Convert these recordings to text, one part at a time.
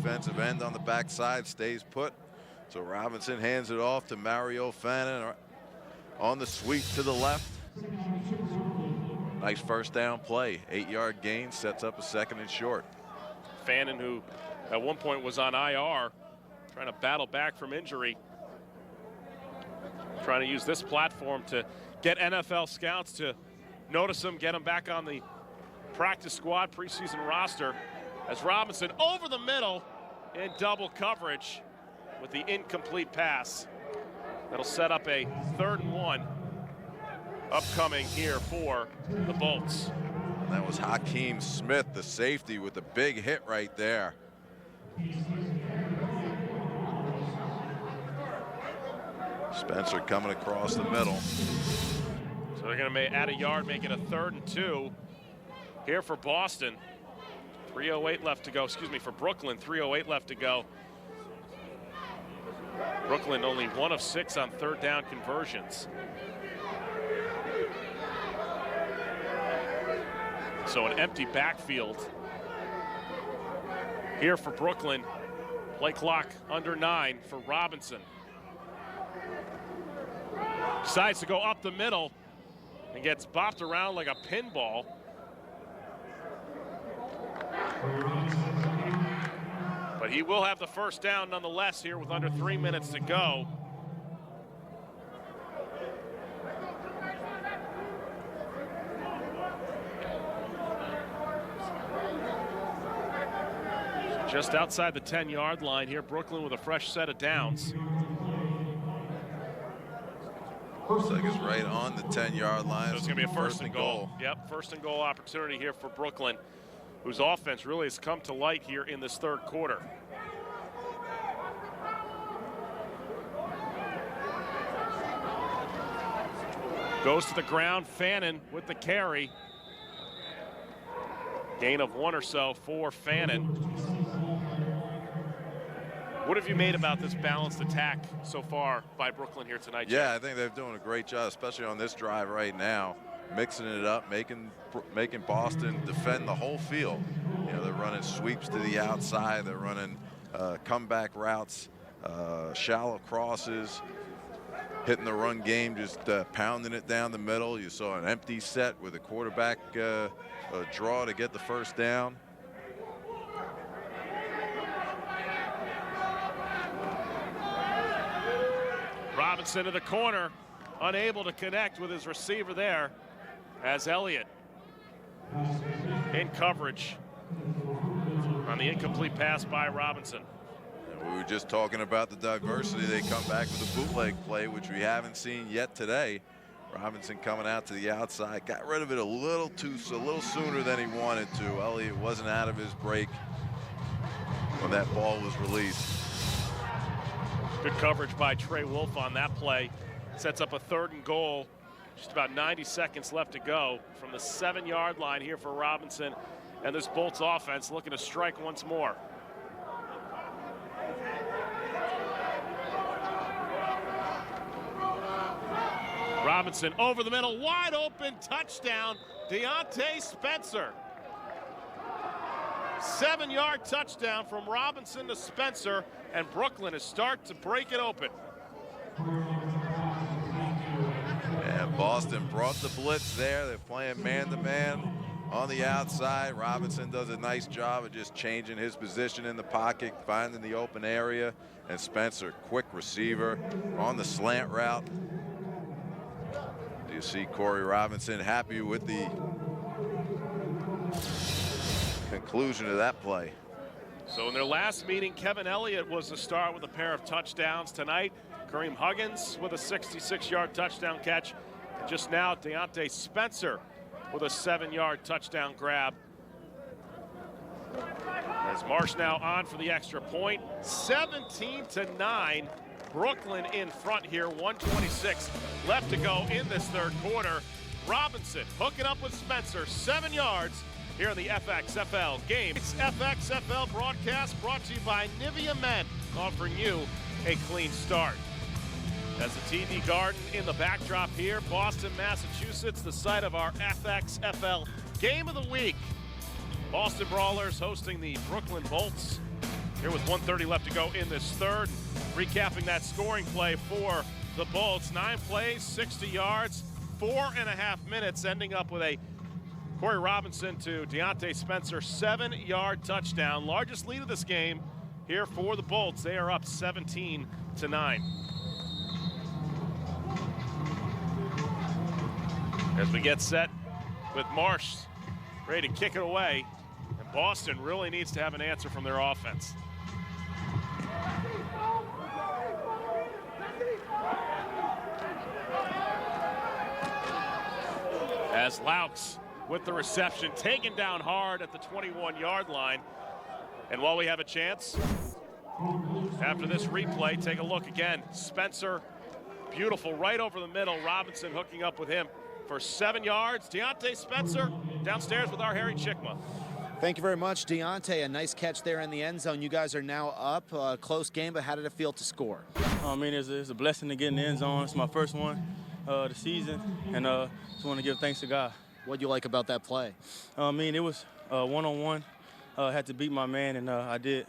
defensive end on the backside stays put. So Robinson hands it off to Mario Fannin on the sweep to the left. Nice first down play. 8-yard gain, sets up a 2nd and short. Fannin, who at one point was on IR, trying to battle back from injury. Trying to use this platform to get NFL scouts to notice him, get him back on the practice squad, preseason roster. As Robinson over the middle in double coverage with the incomplete pass. That'll set up a 3rd and 1 upcoming here for the Bolts. And that was Hakeem Smith, the safety, with a big hit right there. Spencer coming across the middle. So they're going to add a yard, make it a 3rd and 2 here for Boston. 3:08 left to go, excuse me, for Brooklyn, 3:08 left to go. Brooklyn only 1 of 6 on 3rd down conversions. So an empty backfield here for Brooklyn. Play clock under 9 for Robinson. Decides to go up the middle and gets bopped around like a pinball. But he will have the first down nonetheless here with under 3 minutes to go. So just outside the 10-yard line here, Brooklyn with a fresh set of downs. Looks like it's right on the 10-yard line. So it's going to be a first and goal. Yep, first and goal opportunity here for Brooklyn, whose offense really has come to light here in this 3rd quarter. Goes to the ground, Fannin with the carry. Gain of 1 or so for Fannin. What have you made about this balanced attack so far by Brooklyn here tonight, Jeff? Yeah, I think they're doing a great job, especially on this drive right now, mixing it up, making Boston defend the whole field. You know, they're running sweeps to the outside, they're running comeback routes, shallow crosses, hitting the run game, just pounding it down the middle. You saw an empty set with a quarterback draw to get the first down. Robinson to the corner, unable to connect with his receiver there as Elliott in coverage on the incomplete pass by Robinson. And we were just talking about the diversity. They come back with a bootleg play, which we haven't seen yet today. Robinson coming out to the outside, got rid of it a little sooner than he wanted to. Elliott wasn't out of his break when that ball was released. Good coverage by Trey Wolf on that play. Sets up a 3rd and goal. Just about 90 seconds left to go from the 7-yard line here for Robinson. And this Bolts offense looking to strike once more. Robinson over the middle, wide open, touchdown, Deontay Spencer. 7-yard touchdown from Robinson to Spencer, and Brooklyn is start to break it open. And Boston brought the blitz there. They're playing man-to-man on the outside. Robinson does a nice job of just changing his position in the pocket, finding the open area, and Spencer, quick receiver on the slant route. You see Corey Robinson happy with the conclusion of that play. So in their last meeting, Kevin Elliott was the star with a pair of touchdowns. Tonight, Kareem Huggins with a 66-yard touchdown catch. And just now, Deontay Spencer with a 7-yard touchdown grab. As Marsh now on for the extra point. 17-9, Brooklyn in front here. 1:26 left to go in this 3rd quarter. Robinson hooking up with Spencer, 7 yards. Here in the Fxfl game. It's Fxfl broadcast brought to you by Nivea Men, offering you a clean start. As the TD Garden in the backdrop here, Boston, Massachusetts, the site of our Fxfl game of the week. Boston Brawlers hosting the Brooklyn Bolts. here with 1:30 left to go in this third. Recapping that scoring play for the Bolts, 9 plays, 60 yards, 4.5 minutes, ending up with a Corey Robinson to Deontay Spencer 7-yard touchdown. Largest lead of this game here for the Bolts. They are up 17-9. As we get set with Marsh ready to kick it away, and Boston really needs to have an answer from their offense. As Laux with the reception, taken down hard at the 21-yard line. And while we have a chance, after this replay, take a look again. Spencer, beautiful, right over the middle. Robinson hooking up with him for 7 yards. Deontay Spencer downstairs with our Harry Chickma. Thank you very much, Deontay. A nice catch there in the end zone. You guys are now up. Close game, but how did it feel to score? I mean, it's a blessing to get in the end zone. It's my first one the season, and just want to give thanks to God. What do you like about that play? I mean, it was one-on-one. Had to beat my man, and I did.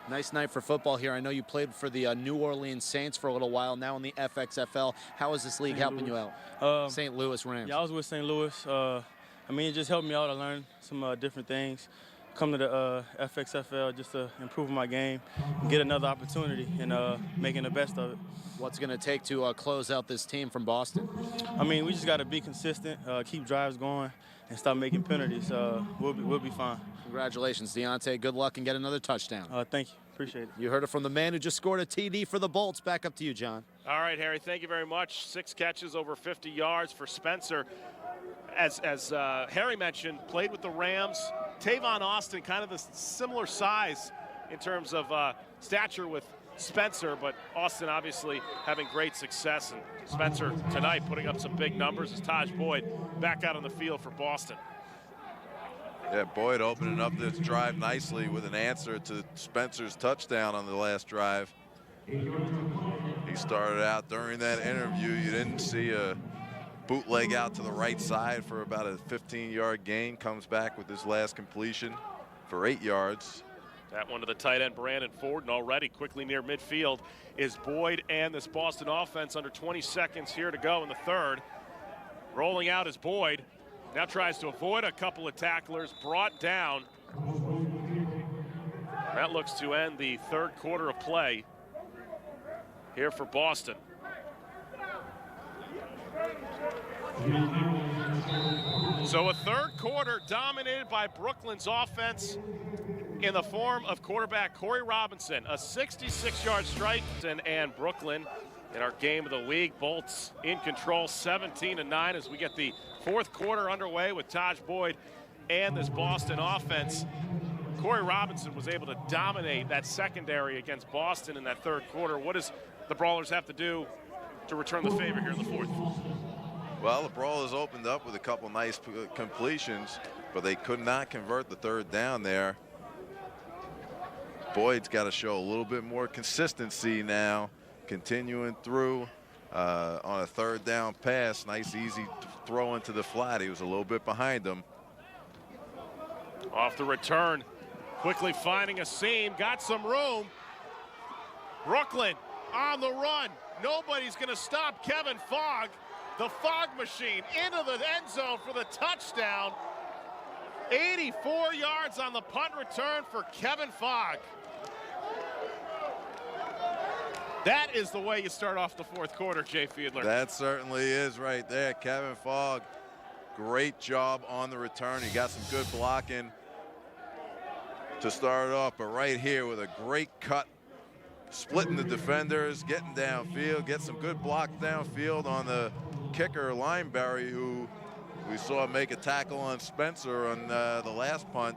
Nice night for football here. I know you played for the New Orleans Saints for a little while, now in the Fxfl. How is this league helping you out? St. Louis Rams. Yeah, I was with St. Louis. I mean, it just helped me out. I learned some different things. Come to the Fxfl just to improve my game, get another opportunity, and making the best of it. What's going to take to close out this team from Boston? I mean, we just got to be consistent, keep drives going, and stop making penalties. We'll be fine. Congratulations, Deontay. Good luck and get another touchdown. Thank you. Appreciate it. You heard it from the man who just scored a TD for the Bolts. Back up to you, John. All right, Harry, thank you very much. 6 catches, over 50 yards for Spencer. As Harry mentioned, played with the Rams. Tavon Austin, kind of a similar size in terms of stature with Spencer, but Austin obviously having great success. And Spencer tonight putting up some big numbers as Taj Boyd back out on the field for Boston. Yeah, Boyd opening up this drive nicely with an answer to Spencer's touchdown on the last drive. He started out during that interview. You didn't see a bootleg out to the right side for about a 15-yard gain. Comes back with his last completion for 8 yards. That one to the tight end, Brandon Ford, and already quickly near midfield is Boyd and this Boston offense. Under 20 seconds here to go in the third. Rolling out is Boyd. Now tries to avoid a couple of tacklers, brought down. That looks to end the third quarter of play here for Boston. So a third quarter dominated by Brooklyn's offense in the form of quarterback Corey Robinson, a 66-yard strike, and Brooklyn in our game of the week. Bolts in control 17-9 as we get the fourth quarter underway with Taj Boyd and this Boston offense. Corey Robinson was able to dominate that secondary against Boston in that third quarter. What does the Brawlers have to do to return the favor here in the fourth? Well, the Brawlers opened up with a couple nice completions, but they could not convert the third down there. Boyd's got to show a little bit more consistency now, continuing through on a third down pass. Nice, easy throw into the flat. He was a little bit behind him. Off the return, quickly finding a seam, got some room. Brooklyn on the run. Nobody's going to stop Kevin Fogg. The Fogg machine into the end zone for the touchdown. 84 yards on the punt return for Kevin Fogg. That is the way you start off the fourth quarter, Jay Fiedler. That certainly is right there. Kevin Fogg, great job on the return. He got some good blocking to start off, but right here with a great cut, splitting the defenders, getting downfield, get some good blocks downfield on the kicker, Lineberry, who we saw make a tackle on Spencer on the last punt.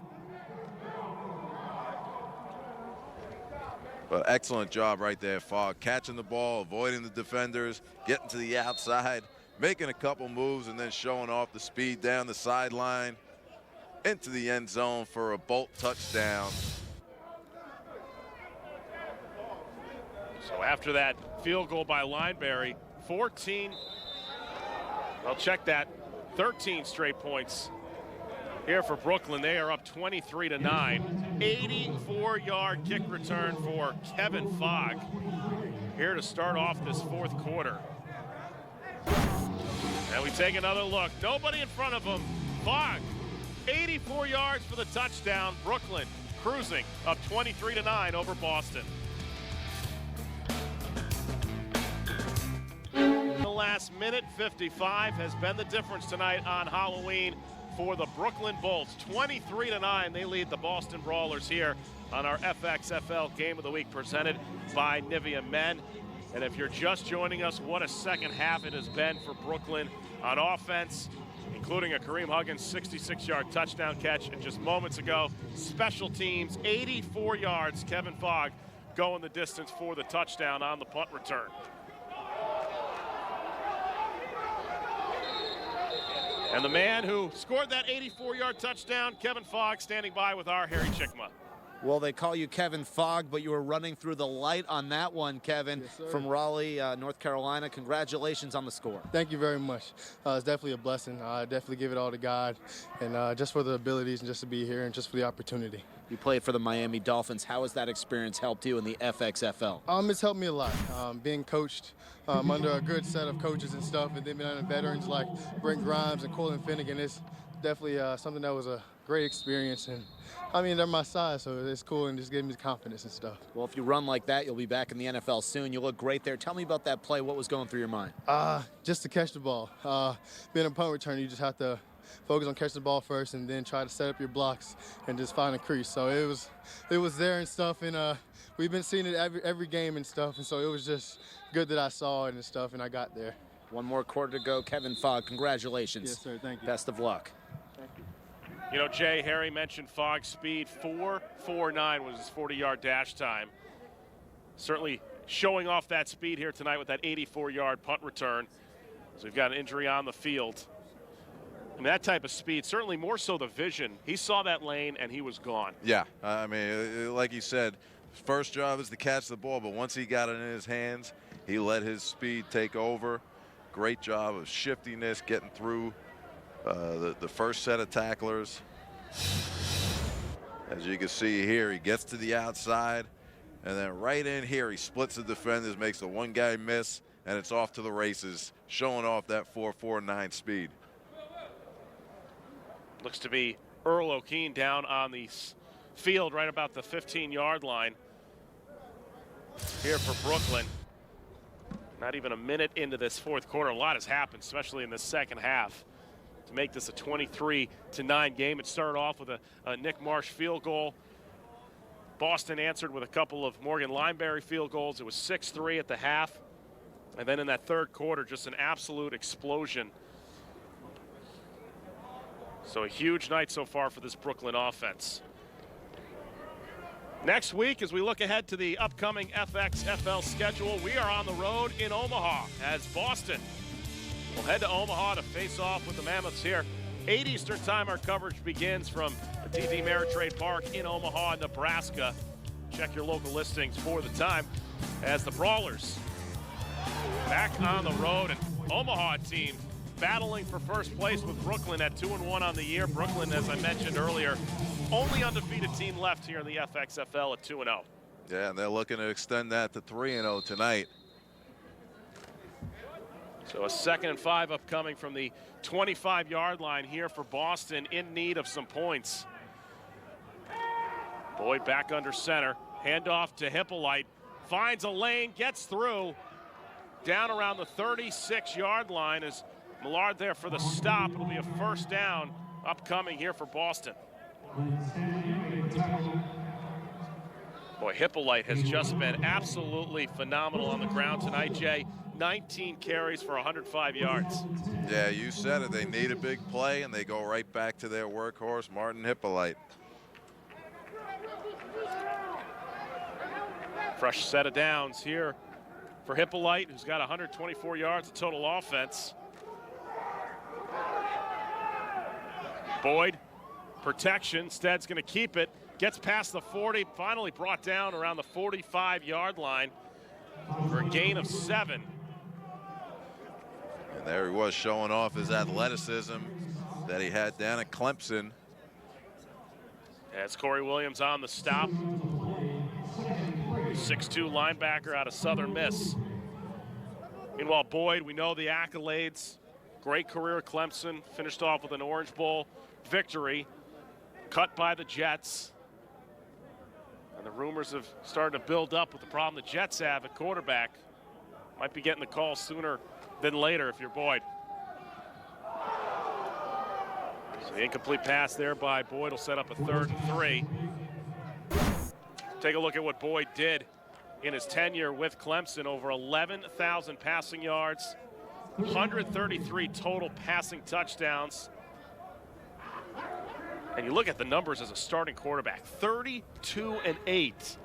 But excellent job right there, Fogg, catching the ball, avoiding the defenders, getting to the outside, making a couple moves, and then showing off the speed down the sideline into the end zone for a Bolt touchdown. So after that field goal by Lineberry, 13 straight points here for Brooklyn. They are up 23-9. 84-yard kick return for Kevin Fogg here to start off this fourth quarter. And we take another look. Nobody in front of him. Fogg, 84 yards for the touchdown. Brooklyn cruising up 23-9 over Boston. The last minute 55 has been the difference tonight on Halloween for the Brooklyn Bolts. 23-9, they lead the Boston Brawlers here on our Fxfl Game of the Week presented by Nivea Men. And if you're just joining us, what a second half it has been for Brooklyn on offense, including a Kareem Huggins 66-yard touchdown catch. And just moments ago, special teams, 84 yards. Kevin Fogg going the distance for the touchdown on the punt return. And the man who scored that 84-yard touchdown, Kevin Fogg, standing by with our Harry Chickma. Well, they call you Kevin Fogg, but you were running through the light on that one, Kevin, yes, from Raleigh, North Carolina. Congratulations on the score. Thank you very much. It's definitely a blessing. I definitely give it all to God, and just for the abilities and just to be here and just for the opportunity. You played for the Miami Dolphins. How has that experience helped you in the Fxfl? It's helped me a lot. Being coached under a good set of coaches and stuff, and then being under veterans like Brent Grimes and Colin Finnegan is definitely something that was a great experience. And I mean, they're my size, so it's cool and just gave me confidence and stuff. Well, if you run like that, you'll be back in the NFL soon. You look great there. Tell me about that play. What was going through your mind? Just to catch the ball. Being a punt returner, you just have to focus on catching the ball first and then try to set up your blocks and just find a crease. So it was there and stuff, and we've been seeing it every game and stuff, and so it was just good that I saw it and stuff, and I got there. One more quarter to go. Kevin Fogg, congratulations. Yes, sir. Thank you. Best of luck. You know, Jay, Harry mentioned Fogg's speed. 4.49 was his 40-yard dash time. Certainly showing off that speed here tonight with that 84-yard punt return. So we've got an injury on the field. And that type of speed, certainly more so the vision. He saw that lane and he was gone. Yeah, I mean, like you said, first job is to catch the ball, but once he got it in his hands, he let his speed take over. Great job of shiftiness, getting through the first set of tacklers. As you can see here, he gets to the outside, and then right in here, he splits the defenders, makes the one guy miss, and it's off to the races, showing off that 4.49 speed. Looks to be Earl O'Keen down on the field right about the 15-yard line here for Brooklyn. Not even a minute into this fourth quarter. A lot has happened, especially in the second half, to make this a 23-9 game. It started off with a Nick Marsh field goal. Boston answered with a couple of Morgan Lineberry field goals. It was 6-3 at the half. And then in that third quarter, just an absolute explosion. So a huge night so far for this Brooklyn offense. Next week, as we look ahead to the upcoming Fxfl schedule, we are on the road in Omaha as Boston will head to Omaha to face off with the Mammoths here. 8 Eastern time, our coverage begins from the TD Ameritrade Park in Omaha, Nebraska. Check your local listings for the time as the Brawlers back on the road. And Omaha team battling for first place with Brooklyn at 2-1 on the year. Brooklyn, as I mentioned earlier, only undefeated team left here in the Fxfl at 2-0. Yeah, and they're looking to extend that to 3-0 tonight. So a 2nd and 5 upcoming from the 25-yard line here for Boston, in need of some points. Boyd back under center. Handoff to Hippolyte. Finds a lane, gets through. Down around the 36-yard line is Millard there for the stop. It'll be a first down upcoming here for Boston. Boy, Hippolyte has just been absolutely phenomenal on the ground tonight, Jay. 19 carries for 105 yards. Yeah, you said it. They need a big play, and they go right back to their workhorse, Martin Hippolyte. Fresh set of downs here for Hippolyte, who's got 124 yards of total offense. Boyd, protection. Stead's going to keep it. Gets past the 40, finally brought down around the 45-yard line for a gain of 7. And there he was, showing off his athleticism that he had down at Clemson. As Corey Williams on the stop. 6'2" linebacker out of Southern Miss. Meanwhile, Boyd, we know the accolades. Great career at Clemson. Finished off with an Orange Bowl victory. Cut by the Jets. And the rumors have started to build up with the problem the Jets have at quarterback. Might be getting the call sooner than later if you're Boyd. So the incomplete pass there by Boyd will set up a 3rd and 3. Take a look at what Boyd did in his tenure with Clemson. Over 11,000 passing yards, 133 total passing touchdowns. And you look at the numbers as a starting quarterback, 32-8.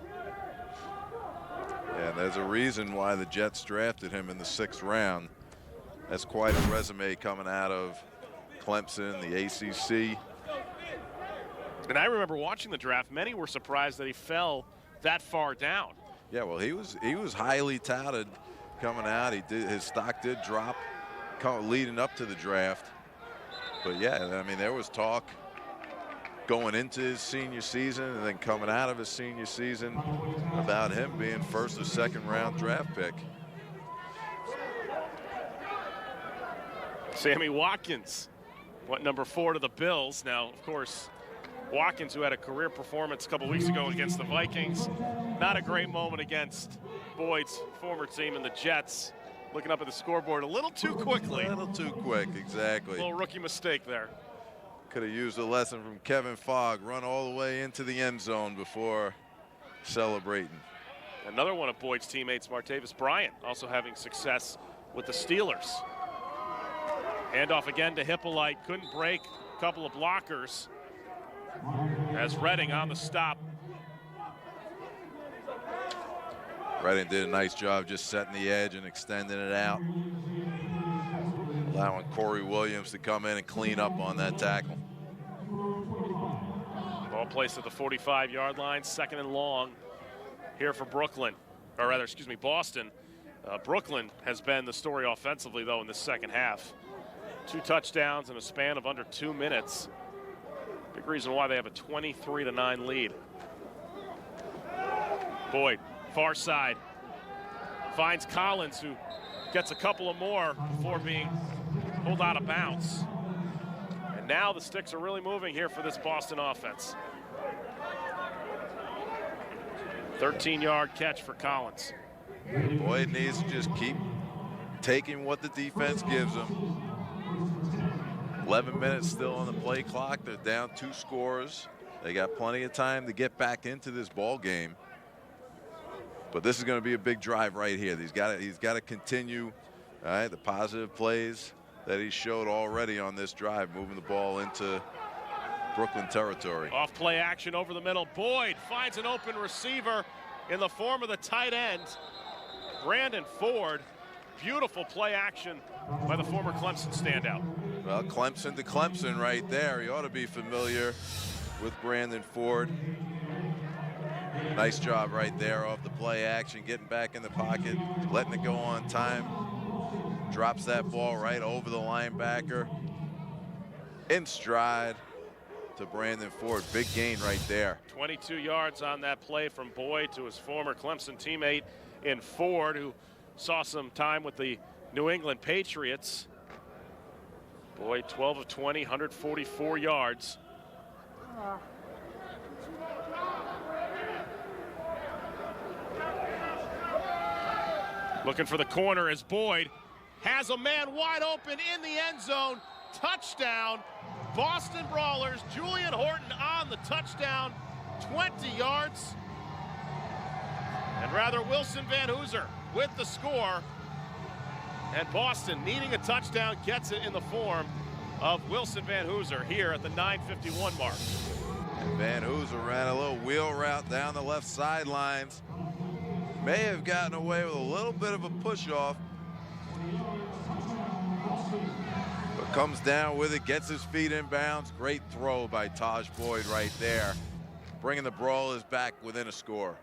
Yeah, there's a reason why the Jets drafted him in the 6th round. That's quite a resume coming out of Clemson, the ACC. And I remember watching the draft, many were surprised that he fell that far down. Yeah, well, he was highly touted coming out. His stock did drop leading up to the draft. But yeah, I mean, there was talk going into his senior season and then coming out of his senior season about him being 1st or 2nd round draft pick. Sammy Watkins, number 4 to the Bills. Now, of course, Watkins, who had a career performance a couple weeks ago against the Vikings, not a great moment against Boyd's former team in the Jets. Looking up at the scoreboard a little too quickly. A little too quick, exactly. A little rookie mistake there. Could have used a lesson from Kevin Fogg, run all the way into the end zone before celebrating. Another one of Boyd's teammates, Martavis Bryant, also having success with the Steelers. Handoff again to Hippolyte, couldn't break, a couple of blockers. As Redding on the stop. Redding did a nice job just setting the edge and extending it out. Allowing Corey Williams to come in and clean up on that tackle. Ball placed at the 45-yard line, 2nd and long here for Brooklyn, or rather, excuse me, Boston. Brooklyn has been the story offensively, though, in the 2nd half. 2 touchdowns in a span of under 2 minutes. Big reason why they have a 23-9 lead. Boyd, far side, finds Collins, who gets a couple of more before being pulled out of bounds. And now the sticks are really moving here for this Boston offense. 13-yard catch for Collins. Boyd needs to just keep taking what the defense gives him. 11 minutes still on the play clock. They're down 2 scores. They got plenty of time to get back into this ball game. But this is going to be a big drive right here. He's got to continue, all right, the positive plays that he showed already on this drive, moving the ball into Brooklyn territory. Off play action over the middle. Boyd finds an open receiver in the form of the tight end, Brandon Ford. Beautiful play action by the former Clemson standout. Well, Clemson to Clemson right there. He ought to be familiar with Brandon Ford. Nice job right there off the play action, getting back in the pocket, letting it go on time. Drops that ball right over the linebacker. In stride to Brandon Ford. Big gain right there. 22 yards on that play from Boyd to his former Clemson teammate in Ford, who saw some time with the New England Patriots. Boyd, 12 of 20, 144 yards. Looking for the corner as Boyd has a man wide open in the end zone. Touchdown, Boston Brawlers. Julian Horton on the touchdown, 20 yards. And rather, Wilson Van Hooser with the score. And Boston, needing a touchdown, gets it in the form of Wilson Van Hooser here at the 9:51 mark. Van Hooser ran a little wheel route down the left sidelines. May have gotten away with a little bit of a push-off. But comes down with it, gets his feet in bounds. Great throw by Taj Boyd right there, bringing the Brawlers back within a score.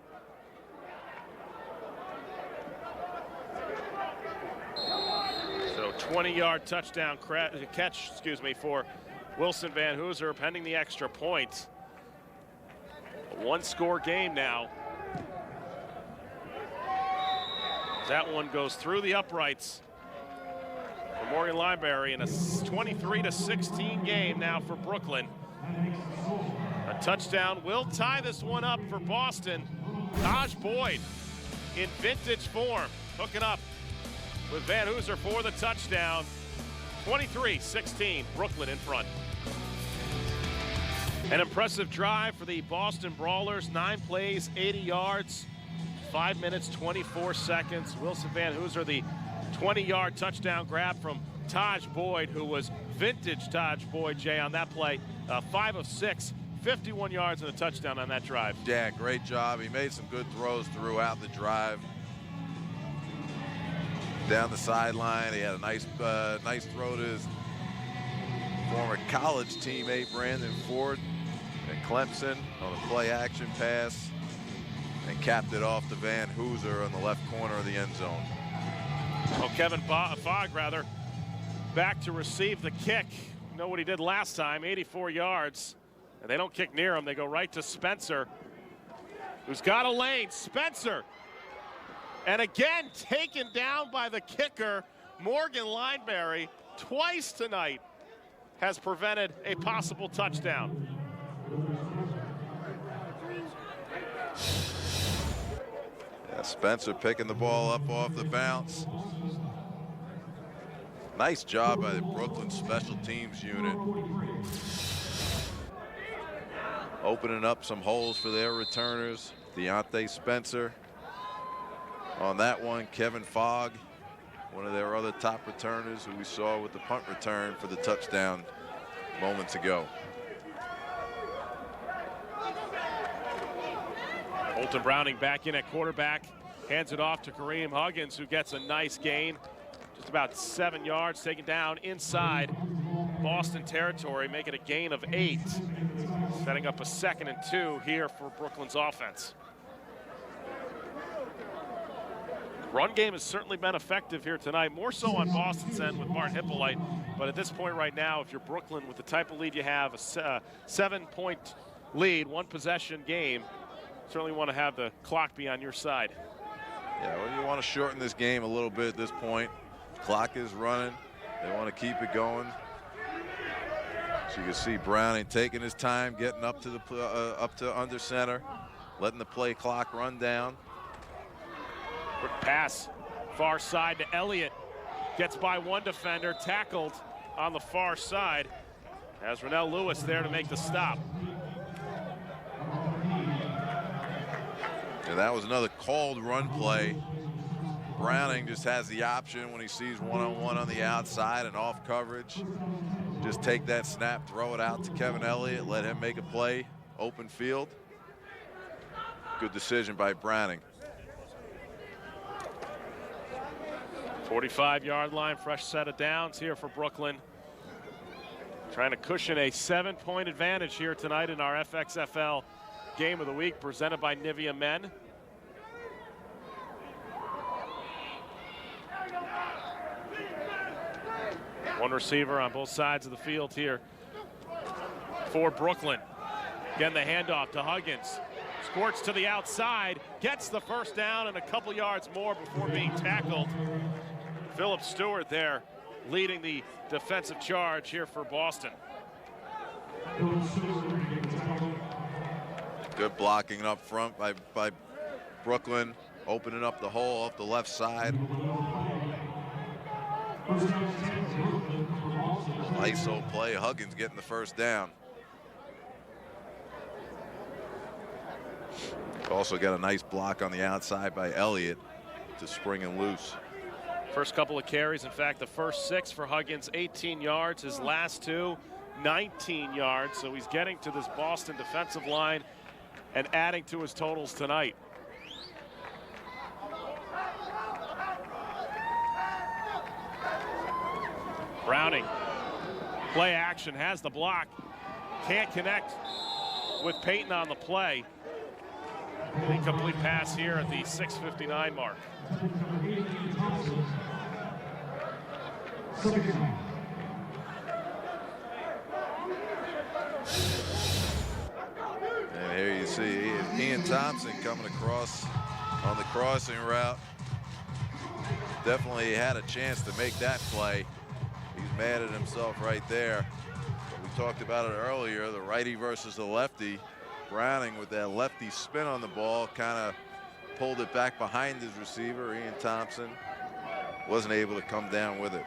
So 20-yard touchdown catch, for Wilson Van Hooser, pending the extra point. A one-score game now. That one goes through the uprights for Morgan Library in a 23-16 game now for Brooklyn. A touchdown will tie this one up for Boston. Taj Boyd in vintage form, hooking up with Van Hooser for the touchdown. 23-16, Brooklyn in front. An impressive drive for the Boston Brawlers. 9 plays, 80 yards, 5 minutes, 24 seconds. Wilson Van Hooser, the 20-yard touchdown grab from Taj Boyd, who was vintage Taj Boyd, Jay, on that play. 5 of 6, 51 yards and a touchdown on that drive. Yeah, great job. He made some good throws throughout the drive. Down the sideline, he had a nice throw to his former college teammate Brandon Ford at Clemson on a play-action pass, and capped it off to Van Hooser on the left corner of the end zone. Well, Kevin Fogg, back to receive the kick. You know what he did last time, 84 yards. And they don't kick near him. They go right to Spencer, who's got a lane. Spencer. And again, taken down by the kicker, Morgan Lineberry, twice tonight, has prevented a possible touchdown. Yeah, Spencer picking the ball up off the bounce. Nice job by the Brooklyn special teams unit, opening up some holes for their returners. Deontay Spencer on that one. Kevin Fogg, one of their other top returners, who we saw with the punt return for the touchdown moments ago. Colton Browning back in at quarterback, hands it off to Kareem Huggins, who gets a nice gain, just about 7 yards, taken down inside Boston territory, make it a gain of 8, setting up a 2nd and 2 here for Brooklyn's offense. Run game has certainly been effective here tonight, more so on Boston's end with Martin Hippolyte, but at this point right now, if you're Brooklyn with the type of lead you have, a 7-point lead, 1-possession game, certainly want to have the clock be on your side. Yeah, well, you want to shorten this game a little bit at this point. Clock is running. They want to keep it going. So you can see Browning taking his time, getting up to under center, letting the play clock run down. Quick pass, far side to Elliott. Gets by one defender, tackled on the far side. Has Rennell Lewis there to make the stop. And that was another called run play. Browning just has the option when he sees one-on-one on the outside and off coverage. Just take that snap, throw it out to Kevin Elliott, let him make a play, open field. Good decision by Browning. 45-yard line, fresh set of downs here for Brooklyn. Trying to cushion a 7-point advantage here tonight in our FXFL Game of the Week presented by Nivea Men. One receiver on both sides of the field here for Brooklyn. Again, the handoff to Huggins. Squirts to the outside, gets the first down and a couple yards more before being tackled. Philip Stewart there leading the defensive charge here for Boston. Good blocking up front by Brooklyn, opening up the hole off the left side. ISO play, Huggins getting the first down. Also got a nice block on the outside by Elliott to spring him loose. First couple of carries, in fact, the first 6 for Huggins, 18 yards. His last 2, 19 yards. So he's getting to this Boston defensive line and adding to his totals tonight. Browning, play action, has the block, can't connect with Payton on the play. An incomplete pass here at the 6:59 mark. And here you see Thompson coming across on the crossing route. Definitely had a chance to make that play. He's mad at himself right there. We talked about it earlier, the righty versus the lefty. Browning with that lefty spin on the ball kind of pulled it back behind his receiver. Ian Thompson wasn't able to come down with it.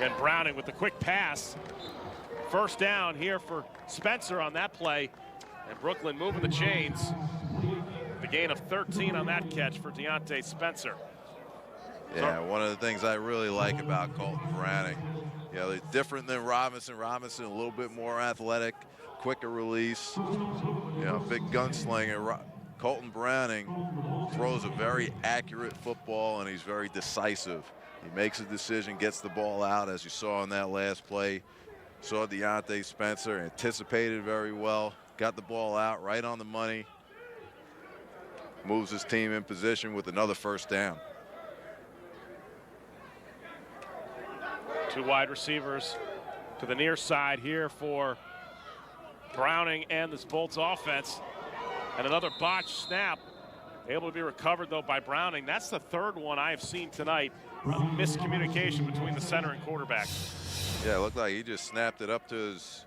And Browning with the quick pass. First down here for Spencer on that play. And Brooklyn moving the chains. The gain of 13 on that catch for Deontay Spencer. Yeah, one of the things I really like about Colton Browning, you know, they're different than Robinson. Robinson a little bit more athletic, quicker release, you know, big gunslinger. Colton Browning throws a very accurate football, and he's very decisive. He makes a decision, gets the ball out, as you saw in that last play. Saw Deontay Spencer, anticipated very well, got the ball out right on the money, moves his team in position with another first down. Two wide receivers to the near side here for Browning and this Bolts offense. And another botched snap, able to be recovered though by Browning. That's the third one I have seen tonight. Miscommunication between the center and quarterback. Yeah, it looked like he just snapped it up to his,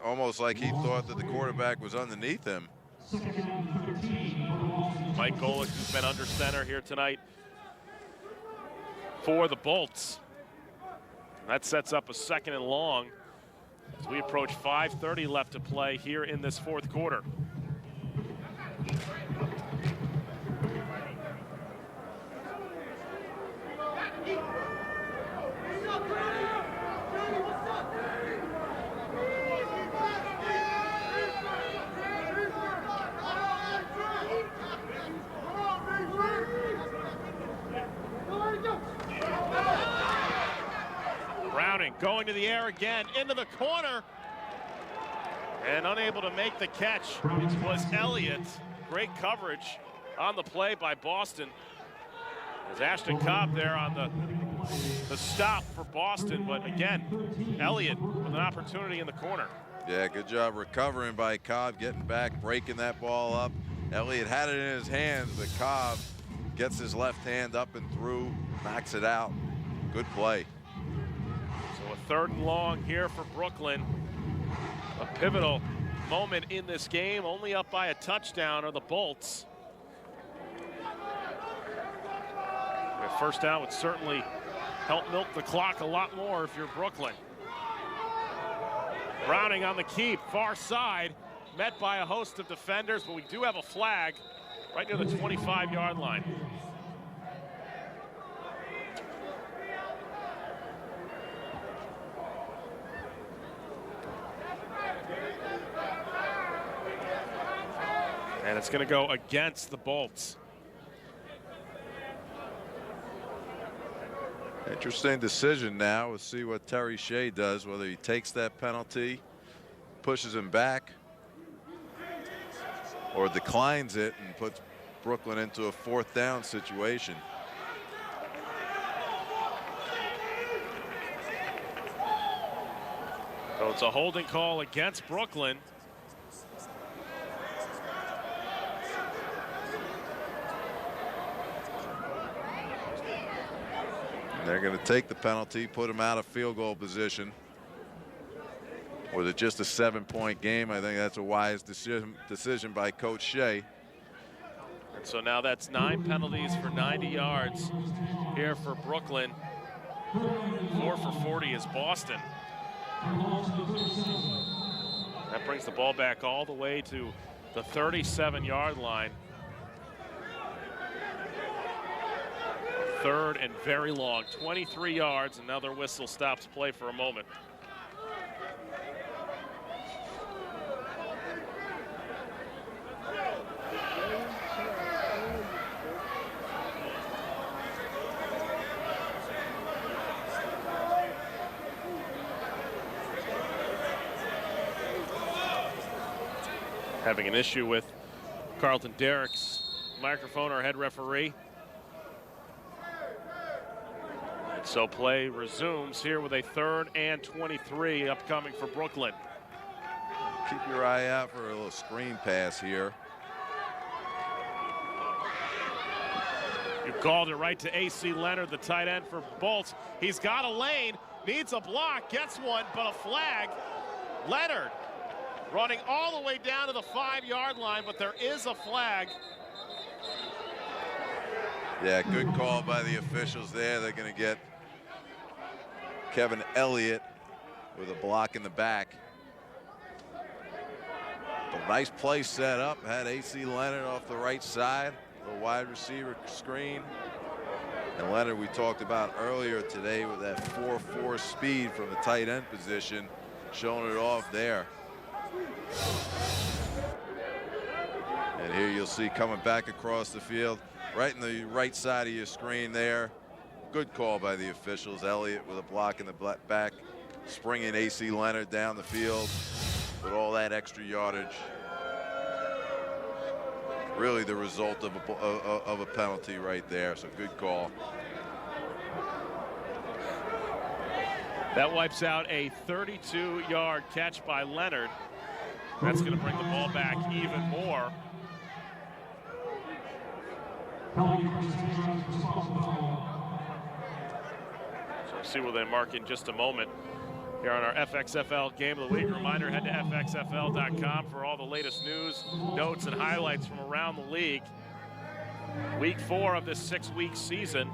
almost like he thought that the quarterback was underneath him. Mike Golick, who's been under center here tonight for the Bolts. That sets up a 2nd and long as we approach 5:30 left to play here in this fourth quarter. Browning going to the air again, into the corner, and unable to make the catch was Elliott. Great coverage on the play by Boston. As Ashton Cobb there on the stop for Boston, but again, Elliott with an opportunity in the corner. Yeah, good job recovering by Cobb, getting back, breaking that ball up. Elliott had it in his hands, but Cobb gets his left hand up and through, knocks it out. Good play. So a 3rd and long here for Brooklyn. A pivotal moment in this game, only up by a touchdown are the Bolts. A first down would certainly help milk the clock a lot more if you're Brooklyn. Browning on the keep, far side, met by a host of defenders, but we do have a flag right near the 25-yard line. And it's going to go against the Bolts. Interesting decision now. We'll see what Terry Shea does, whether he takes that penalty, pushes him back, or declines it and puts Brooklyn into a 4th down situation. So it's a holding call against Brooklyn. They're going to take the penalty, put him out of field goal position. Was it just a 7-point game? I think that's a wise decision by Coach Shea. And so now that's 9 penalties for 90 yards here for Brooklyn. 4 for 40 is Boston. That brings the ball back all the way to the 37-yard line. 3rd and very long, 23 yards. Another whistle stops play for a moment. Having an issue with Carlton Derrick's microphone, our head referee. So play resumes here with a 3rd and 23 upcoming for Brooklyn. Keep your eye out for a little screen pass here. You called it right to A.C. Leonard, the tight end for Bolts. He's got a lane, needs a block, gets one, but a flag. Leonard running all the way down to the 5-yard line, but there is a flag. Yeah, good call by the officials there. They're going to get Kevin Elliott with a block in the back. A nice play set up. Had A.C. Leonard off the right side. A wide receiver screen. And Leonard, we talked about earlier today with that 4.4 speed from the tight end position, showing it off there. And here you'll see coming back across the field, right in the right side of your screen there. Good call by the officials. Elliott with a block in the back, springing A.C. Leonard down the field with all that extra yardage. Really the result of a penalty right there, so good call. That wipes out a 32-yard catch by Leonard. That's going to bring the ball back even more. So we'll see where they mark in just a moment. Here on our FXFL Game of the Week. Reminder, head to FXFL.com for all the latest news, notes, and highlights from around the league. Week 4 of this 6-week season.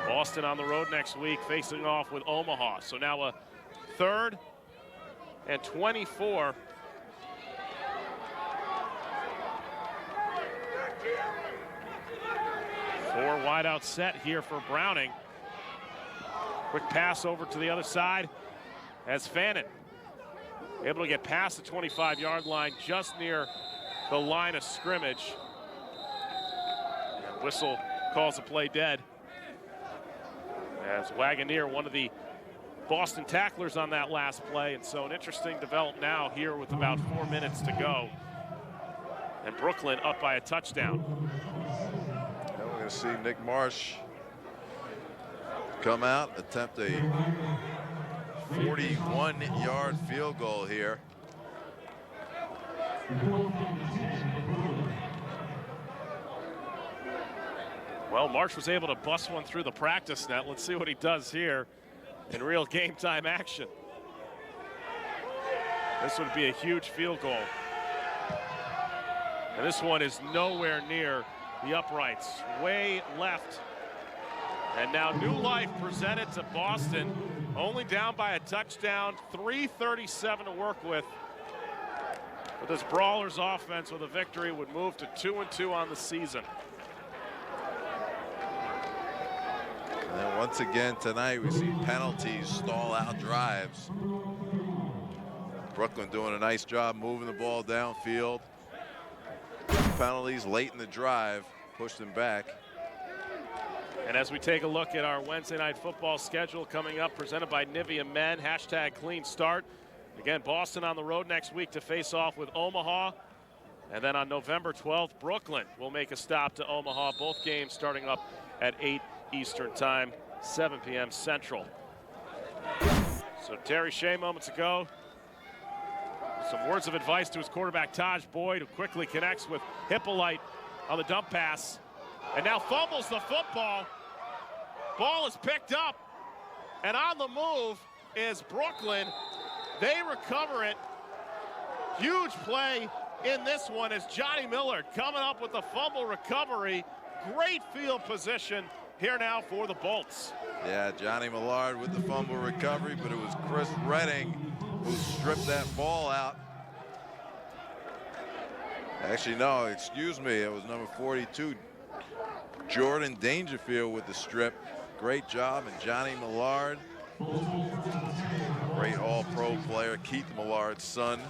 Boston on the road next week, facing off with Omaha. So now a 3rd and 24. Four wide out set here for Browning. Quick pass over to the other side as Fannin able to get past the 25-yard line just near the line of scrimmage. And whistle calls the play dead. As Wagoneer, one of the Boston tacklers on that last play, and so an interesting development now here with about 4 minutes to go. And Brooklyn up by a touchdown. Now we're going to see Nick Marsh come out, attempt a 41-yard field goal here. Well, Marsh was able to bust one through the practice net. Let's see what he does here in real game time action. This would be a huge field goal. And this one is nowhere near the uprights, way left. And now new life presented to Boston, only down by a touchdown, 3:37 to work with. But this Brawlers offense with a victory would move to 2-2 on the season. And once again tonight, we see penalties stall out drives. Brooklyn doing a nice job moving the ball downfield. Penalties late in the drive, pushed them back. And as we take a look at our Wednesday night football schedule coming up, presented by Nivea Men, #clean start. Again, Boston on the road next week to face off with Omaha. And then on November 12th, Brooklyn will make a stop to Omaha. Both games starting up at 8 Eastern time, 7 p.m. Central. So Terry Shea moments ago, some words of advice to his quarterback, Taj Boyd, who quickly connects with Hippolyte on the dump pass. And now fumbles the football. Ball is picked up. And on the move is Brooklyn. They recover it. Huge play in this one as Johnny Millard coming up with the fumble recovery. Great field position here now for the Bolts. Yeah, Johnny Millard with the fumble recovery, but it was Chris Redding who stripped that ball out. Actually, no, excuse me, it was number 42, Jordan Dangerfield with the strip. Great job, and Johnny Millard, great all-pro player, Keith Millard's son.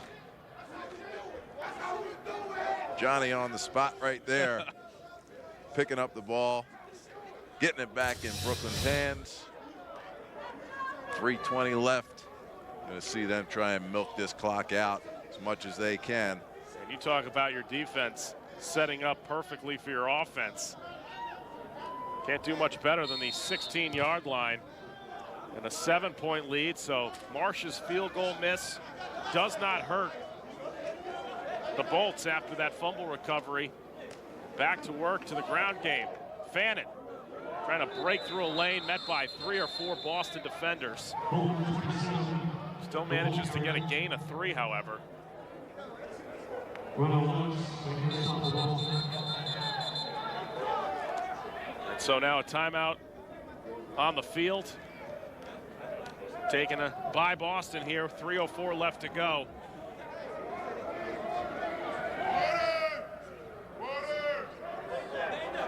Johnny on the spot right there, picking up the ball, getting it back in Brooklyn's hands. 3:20 left. Going to see them try and milk this clock out as much as they can. And you talk about your defense setting up perfectly for your offense. Can't do much better than the 16-yard line. And a 7-point lead, so Marsh's field goal miss does not hurt the Bolts after that fumble recovery. Back to work to the ground game. Fannin trying to break through a lane, met by 3 or 4 Boston defenders. Still manages to get a gain of 3, however. And so now a timeout on the field. Taken by Boston here, 3:04 left to go.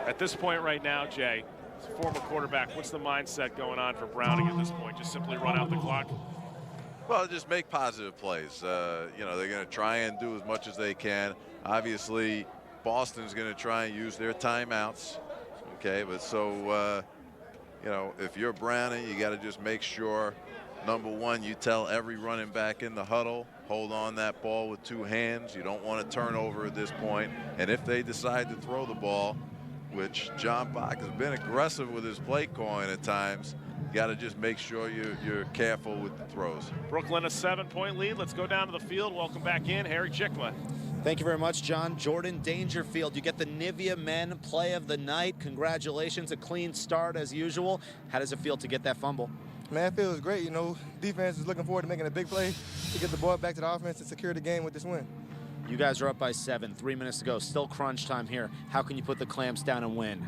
At this point right now, Jay, as a former quarterback, what's the mindset going on for Browning at this point? Just simply run out the clock? Well, just make positive plays. You know, they're going to try and do as much as they can. Obviously, Boston's going to try and use their timeouts. Okay, but so, you know, if you're Browning, you got to just make sure, number one, you tell every running back in the huddle, hold on that ball with 2 hands. You don't want to turn over at this point. And if they decide to throw the ball, which John Bach has been aggressive with his play calling at times, you got to just make sure you're careful with the throws. Brooklyn a 7-point lead. Let's go down to the field. Welcome back in, Harry Chickma. Thank you very much, John. Jordan Dangerfield, you get the Nivea Men Play of the Night. Congratulations, a clean start as usual. How does it feel to get that fumble? Man, it feels great. You know, defense is looking forward to making a big play to get the ball back to the offense and secure the game with this win. You guys are up by 7, 3 minutes to go. Still crunch time here. How can you put the clamps down and win?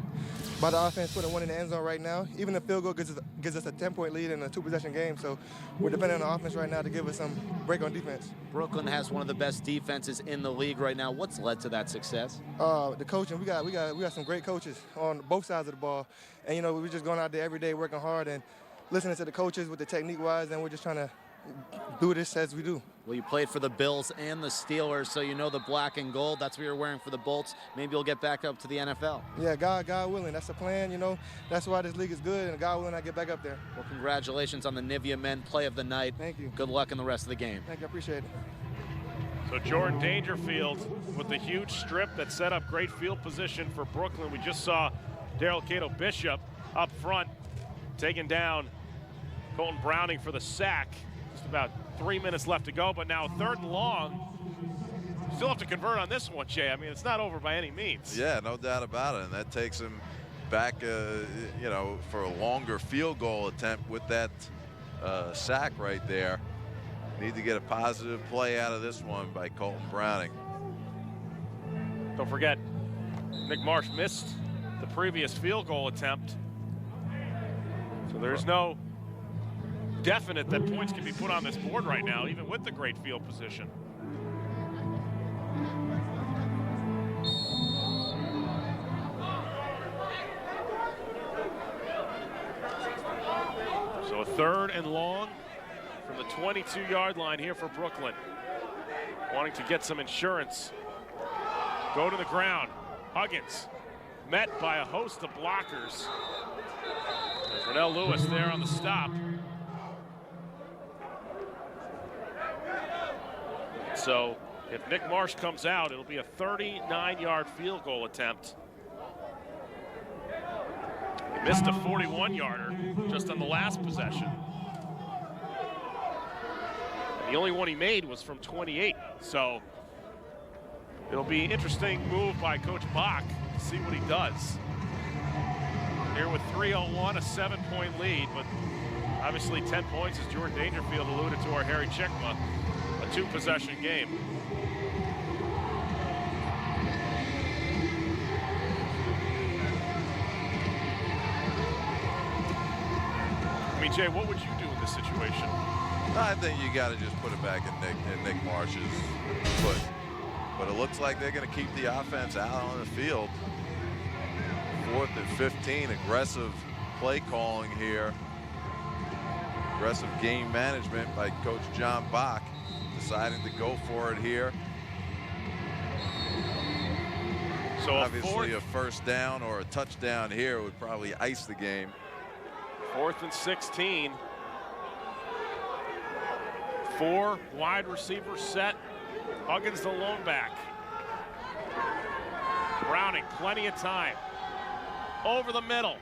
By the offense putting 1 in the end zone right now. Even the field goal gives us a 10-point lead in a 2-possession game. So we're depending on the offense right now to give us some break on defense. Brooklyn has one of the best defenses in the league right now. What's led to that success? The coaching. We got some great coaches on both sides of the ball. And, you know, we're just going out there every day working hard and listening to the coaches with the technique-wise, and we're just trying to do this as we do. Well, you played for the Bills and the Steelers, so you know the black and gold. That's what you're wearing for the Bolts. Maybe you'll get back up to the NFL. Yeah, God willing. That's the plan, you know. That's why this league is good, and God willing, I get back up there. Well, congratulations on the Nivea Men Play of the Night. Thank you. Good luck in the rest of the game. Thank you. I appreciate it. So Jordan Dangerfield with the huge strip that set up great field position for Brooklyn. We just saw Daryl Cato Bishop up front taking down Colton Browning for the sack. Just about 3 minutes left to go, but now 3rd and long. Still have to convert on this one, Jay. I mean, it's not over by any means. Yeah, no doubt about it. And that takes him back, you know, for a longer field goal attempt with that sack right there. Need to get a positive play out of this one by Colton Browning. Don't forget, Nick Marsh missed the previous field goal attempt. So there's no definite that points can be put on this board right now, even with the great field position. So a 3rd and long from the 22-yard line here for Brooklyn. Wanting to get some insurance. Go to the ground. Huggins met by a host of blockers. There's Rennell Lewis there on the stop. So if Nick Marsh comes out, it'll be a 39-yard field goal attempt. He missed a 41-yarder just on the last possession. And the only one he made was from 28. So it'll be an interesting move by Coach Bach to see what he does. Here with 3:01, a 7-point lead, but obviously 10 points, as Jordan Dangerfield alluded to our Harry Chickma. A 2-possession game. I mean, Jay, what would you do in this situation? I think you got to just put it back in Nick Marsh's foot. But it looks like they're going to keep the offense out on the field. 4th and 15, aggressive play calling here. Aggressive game management by Coach John Bach. Deciding to go for it here. So obviously a 1st down or a touchdown here would probably ice the game. 4th and 16. 4 wide receivers set. Huggins the lone back. Browning, plenty of time. Over the middle.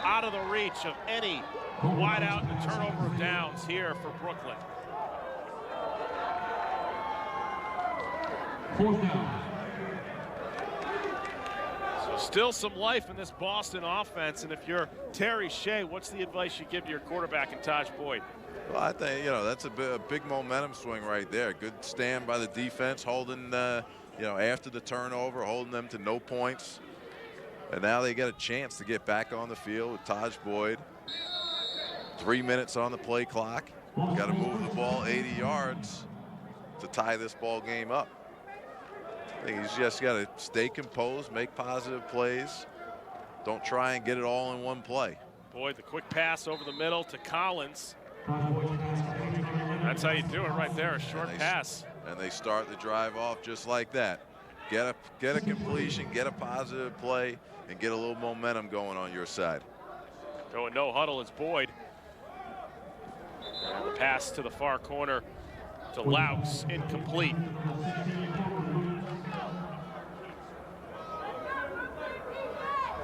out of the reach of any wideout and turnover of downs here for Brooklyn. 4th down. So still some life in this Boston offense, and if you're Terry Shea, what's the advice you give to your quarterback in Taj Boyd? Well, I think, that's a big momentum swing right there. Good stand by the defense, holding, after the turnover, holding them to no points. And now they get a chance to get back on the field with Taj Boyd. 3 minutes on the play clock. Got to move the ball 80 yards to tie this ball game up. I think he's just got to stay composed, make positive plays. Don't try and get it all in one play. Boyd, the quick pass over the middle to Collins. That's how you do it right there, a short pass. And they start the drive off just like that. Get a completion, get a positive play, and get a little momentum going on your side. Going no huddle is Boyd. And the pass to the far corner to Laux, incomplete.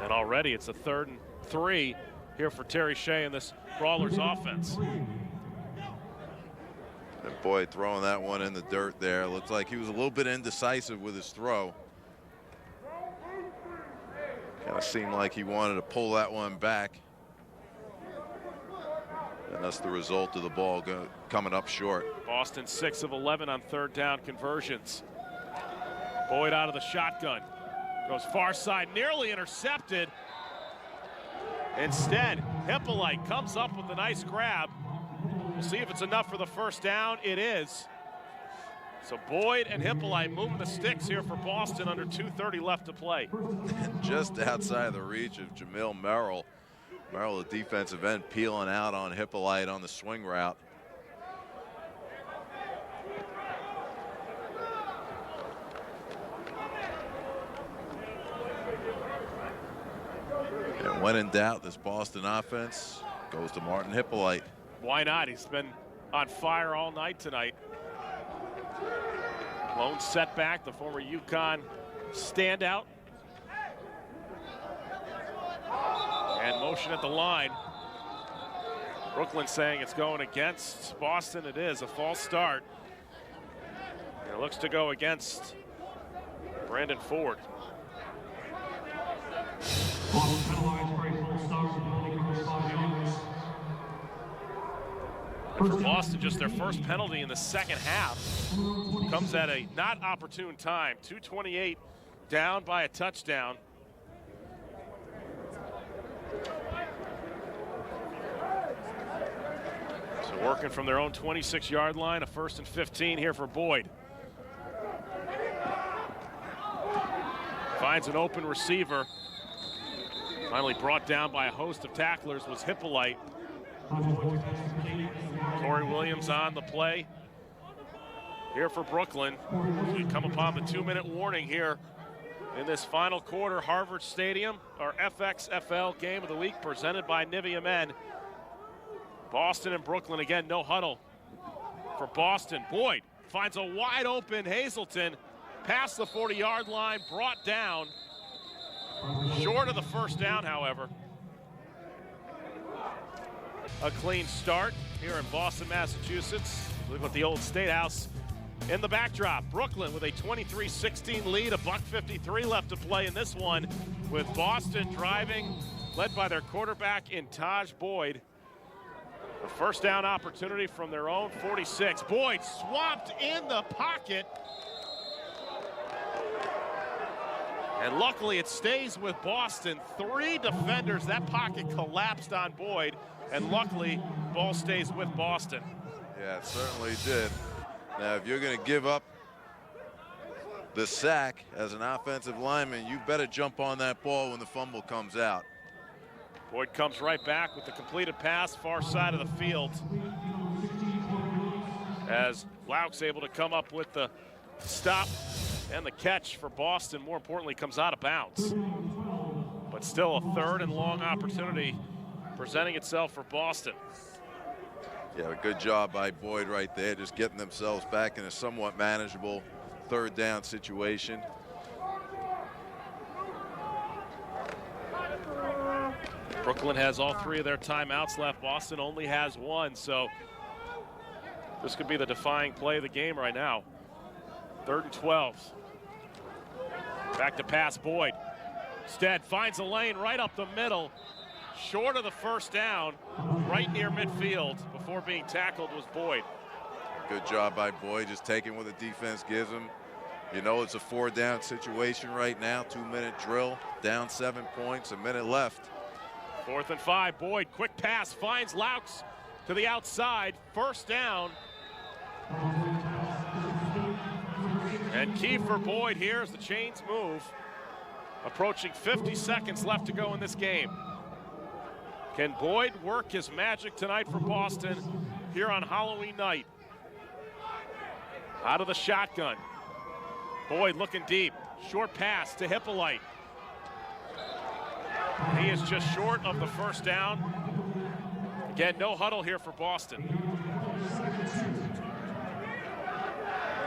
And already it's a 3rd and 3 here for Terry Shea in this Brawlers offense. And Boyd throwing that one in the dirt there. Looks like he was a little bit indecisive with his throw. Kind of seemed like he wanted to pull that one back. And that's the result of the ball coming up short. Boston 6 of 11 on 3rd down conversions. Boyd out of the shotgun. Goes far side, nearly intercepted. Instead, Hippolyte comes up with a nice grab. We'll see if it's enough for the 1st down. It is. So Boyd and Hippolyte moving the sticks here for Boston under 2:30 left to play. Just outside the reach of Jamil Merrill. Merrill, the defensive end, peeling out on Hippolyte on the swing route. And when in doubt, this Boston offense goes to Martin Hippolyte. Why not? He's been on fire all night tonight. Lone setback, the former UConn standout. And motion at the line. Brooklyn saying it's going against Boston. It is a false start. And it looks to go against Brandon Ford. Boston penalized for a false start. Penalty covers 5 yards. And for Boston, just their first penalty in the second half. Comes at a not opportune time. 2:28 down by a touchdown. So working from their own 26-yard line, a 1st and 15 here for Boyd. Finds an open receiver. Finally brought down by a host of tacklers was Hippolyte. Corey Williams on the play here for Brooklyn. We come upon the 2-minute warning here in this final quarter. Harvard Stadium, our Fxfl game of the week presented by Nivea Men. Boston and Brooklyn again, no huddle for Boston. Boyd finds a wide open Hazelton past the 40-yard line, brought down. Short of the 1st down, however. A clean start here in Boston, Massachusetts. Look at the old State House in the backdrop. Brooklyn with a 23-16 lead, $1:53 left to play in this one, with Boston driving, led by their quarterback in Taj Boyd. A 1st down opportunity from their own 46. Boyd swamped in the pocket. And luckily it stays with Boston. 3 defenders, that pocket collapsed on Boyd. And luckily, ball stays with Boston. Yeah, it certainly did. Now, if you're going to give up the sack as an offensive lineman, you better jump on that ball when the fumble comes out. Boyd comes right back with the completed pass, far side of the field. As Laux able to come up with the stop and the catch for Boston, more importantly, comes out of bounds. But still a 3rd and long opportunity presenting itself for Boston. Yeah, a good job by Boyd right there, just getting themselves back in a somewhat manageable 3rd down situation. Brooklyn has all 3 of their timeouts left. Boston only has 1, so this could be the defying play of the game right now. 3rd and 12. Back to pass, Boyd. Stead finds a lane right up the middle. Short of the first down, right near midfield. Before being tackled was Boyd. Good job by Boyd, just taking what the defense gives him. You know it's a 4-down situation right now. 2-minute drill, down 7 points, a minute left. 4th and 5, Boyd, quick pass, finds Laux to the outside. First down. And key for Boyd here as the chains move. Approaching 50 seconds left to go in this game. Can Boyd work his magic tonight for Boston here on Halloween night? Out of the shotgun. Boyd looking deep. Short pass to Hippolyte. He is just short of the first down. Again, no huddle here for Boston.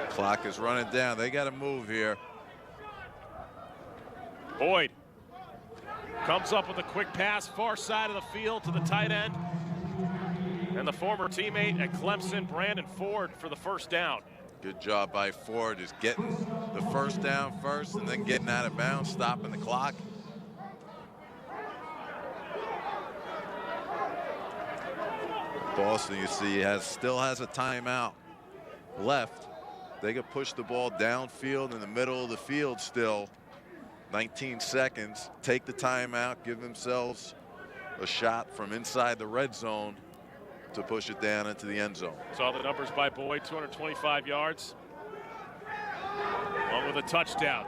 Clock is running down. They got to move here. Boyd comes up with a quick pass, far side of the field to the tight end. And the former teammate at Clemson, Brandon Ford, for the first down. Good job by Ford, just getting the first down first and then getting out of bounds, stopping the clock. Boston, you see, still has a timeout left. They could push the ball downfield in the middle of the field still. 19 seconds, take the timeout, give themselves a shot from inside the red zone to push it down into the end zone. Saw the numbers by Boyd, 225 yards. Along with a touchdown.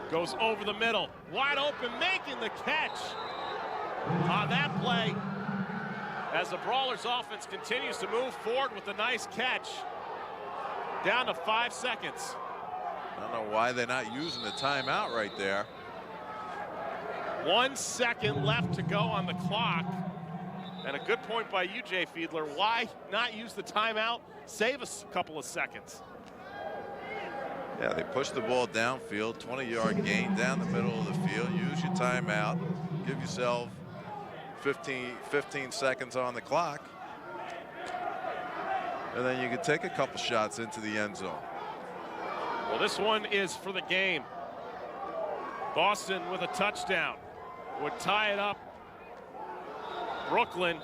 Goes over the middle, wide open, making the catch on that play. As the Brawlers offense continues to move forward with a nice catch. Down to 5 seconds. I don't know why they're not using the timeout right there. 1 second left to go on the clock. And a good point by you, Jay Fiedler. Why not use the timeout? Save us a couple of seconds. Yeah, they push the ball downfield, 20-yard gain down the middle of the field. Use your timeout. Give yourself 15 seconds on the clock. And then you can take a couple shots into the end zone. Well, this one is for the game. Boston with a touchdown would tie it up. Brooklyn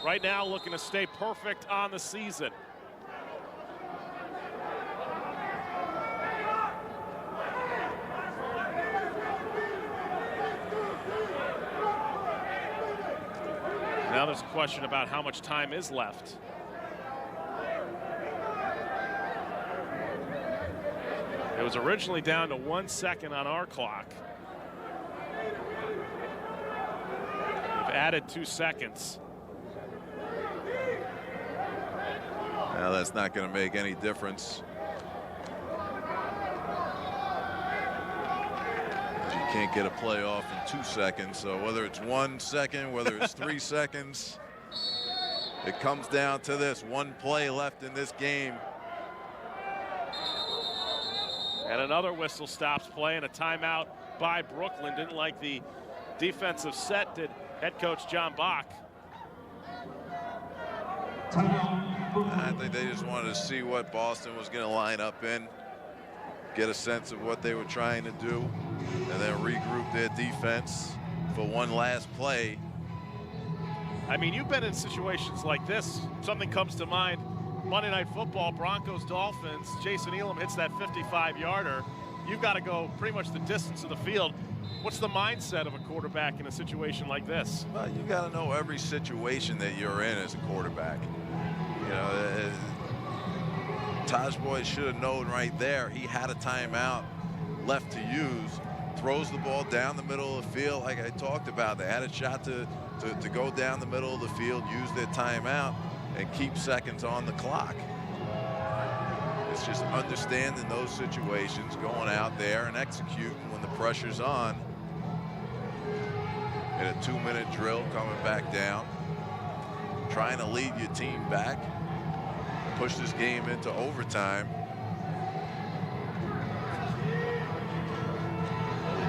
right now looking to stay perfect on the season. Now there's a question about how much time is left. It was originally down to 1 second on our clock. We've added 2 seconds. Now that's not going to make any difference. You can't get a play off in 2 seconds, so whether it's 1 second, whether it's 3 seconds, it comes down to this. One play left in this game. And another whistle stops play and a timeout by Brooklyn. Didn't like the defensive set, did head coach John Bach. I think they just wanted to see what Boston was going to line up in, get a sense of what they were trying to do, and then regroup their defense for one last play. I mean, you've been in situations like this. Something comes to mind. Monday Night Football, Broncos, Dolphins. Jason Elam hits that 55-yarder. You've got to go pretty much the distance of the field. What's the mindset of a quarterback in a situation like this? Well, you got to know every situation that you're in as a quarterback. You know, Taj Boyd should have known right there he had a timeout left to use. Throws the ball down the middle of the field like I talked about. They had a shot to go down the middle of the field, use their timeout, and keep seconds on the clock. It's just understanding those situations, going out there and executing when the pressure's on. In a 2-minute drill, coming back down, trying to lead your team back, push this game into overtime.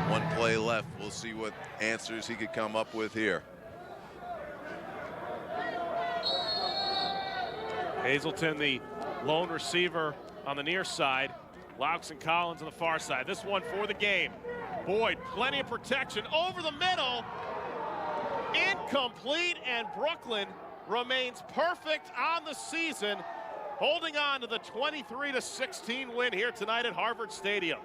One play left. We'll see what answers he could come up with here. Hazelton, the lone receiver on the near side. Laux and Collins on the far side. This one for the game. Boyd, plenty of protection over the middle. Incomplete, and Brooklyn remains perfect on the season, holding on to the 23-16 win here tonight at Harvard Stadium.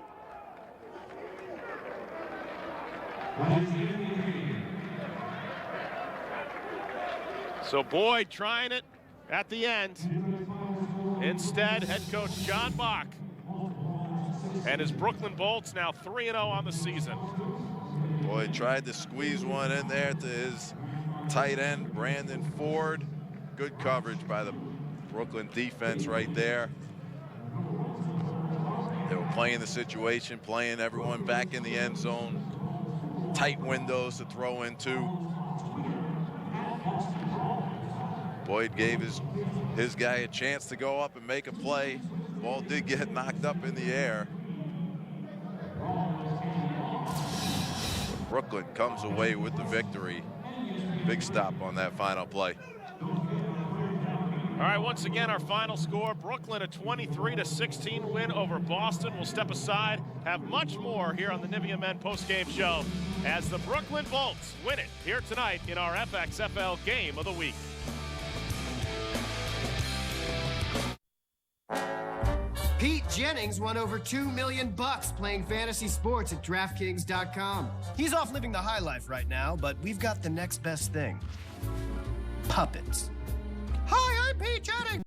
So Boyd trying it at the end. Instead, head coach John Bach and his Brooklyn Bolts now 3-0 on the season. Boyd tried to squeeze one in there to his tight end, Brandon Ford. Good coverage by the Brooklyn defense right there. They were playing the situation, playing everyone back in the end zone. Tight windows to throw into. Boyd gave his guy a chance to go up and make a play. Ball did get knocked up in the air. Brooklyn comes away with the victory. Big stop on that final play. All right, once again, our final score, Brooklyn a 23-16 win over Boston. We'll step aside, have much more here on the Nivea Men postgame show as the Brooklyn Bolts win it here tonight in our FXFL Game of the Week. Pete Jennings won over $2 million playing fantasy sports at DraftKings.com. He's off living the high life right now, but we've got the next best thing. Puppets. Hi, I'm Pete Jennings.